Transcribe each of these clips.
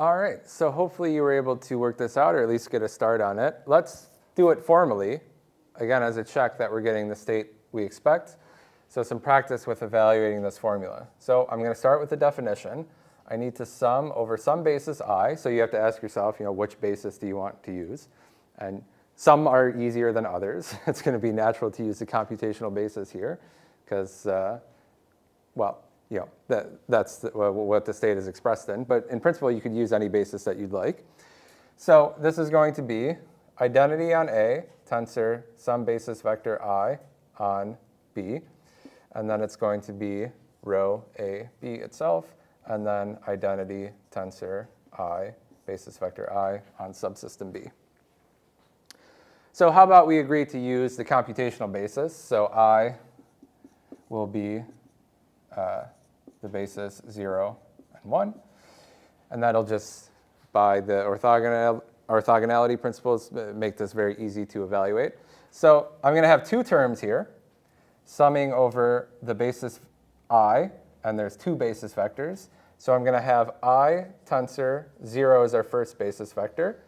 All right, so hopefully you were able to work this out or at least get a start on it. Let's do it formally, again, as a check that we're getting the state we expect. So some practice with evaluating this formula. So I'm going to start with the definition. I need to sum over some basis I, so you have to ask yourself, which basis do you want to use? And some are easier than others. It's going to be natural to use the computational basis here because, that's what the state is expressed in. But in principle, you could use any basis that you'd like. So this is going to be identity on A, tensor some basis vector I on B. And then it's going to be rho A, B itself, and then identity tensor I, basis vector I on subsystem B. So how about we agree to use the computational basis? So I will be the basis 0 and 1. And that'll just, by the orthogonality principles, make this very easy to evaluate. So I'm going to have two terms here, summing over the basis I, and there's two basis vectors. So I'm going to have I tensor 0 as our first basis vector,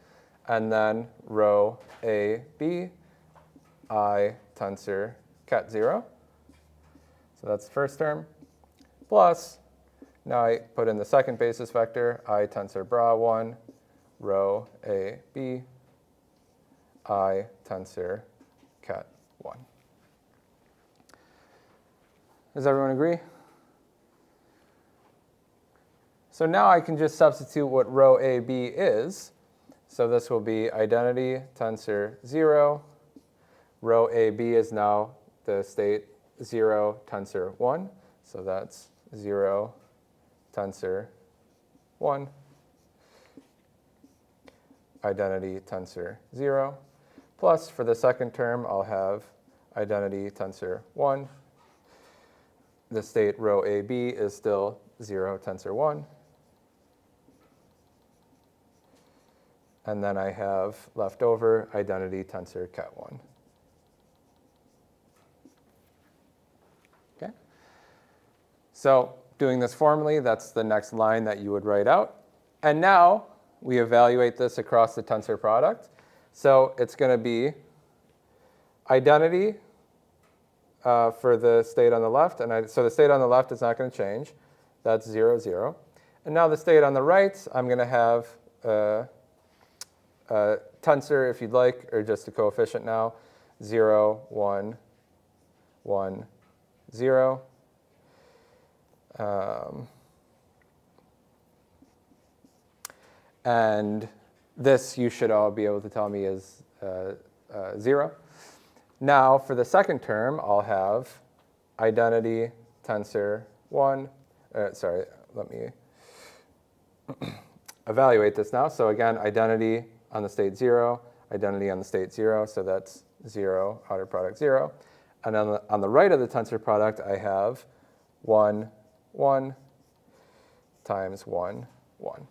and then rho A, B, I tensor ket 0. So that's the first term. Plus, now I put in the second basis vector, I tensor bra 1, rho A, B, I tensor ket 1. Does everyone agree? So now I can just substitute what rho AB is. So this will be identity tensor 0. Rho AB is now the state 0 tensor 1. So that's 0 tensor 1. Identity tensor 0. Plus, for the second term, I'll have identity tensor 1. The state rho AB is still 0 tensor 1. And then I have left over identity tensor ket 1. Okay? So doing this formally, that's the next line that you would write out. And now we evaluate this across the tensor product. So it's going to be identity for the state on the left. And so the state on the left is not going to change. That's 0, 0. And now the state on the right, I'm going to have tensor, if you'd like, or just a coefficient now, 0, 1, 1, 0. And this you should all be able to tell me is 0. Now for the second term, I'll have identity tensor 1. Let me evaluate this now. So again, identity on the state 0, identity on the state 0. So that's 0, outer product 0. And on the right of the tensor product, I have 1, 1 times 1, 1.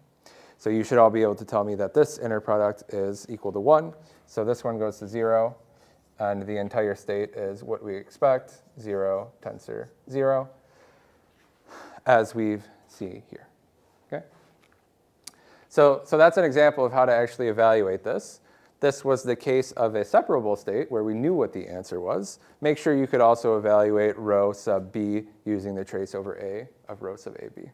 So you should all be able to tell me that this inner product is equal to 1. So this one goes to 0. And the entire state is what we expect, 0 tensor 0, as we see here. Okay? So that's an example of how to actually evaluate this. This was the case of a separable state where we knew what the answer was. Make sure you could also evaluate rho sub B using the trace over A of rho sub AB.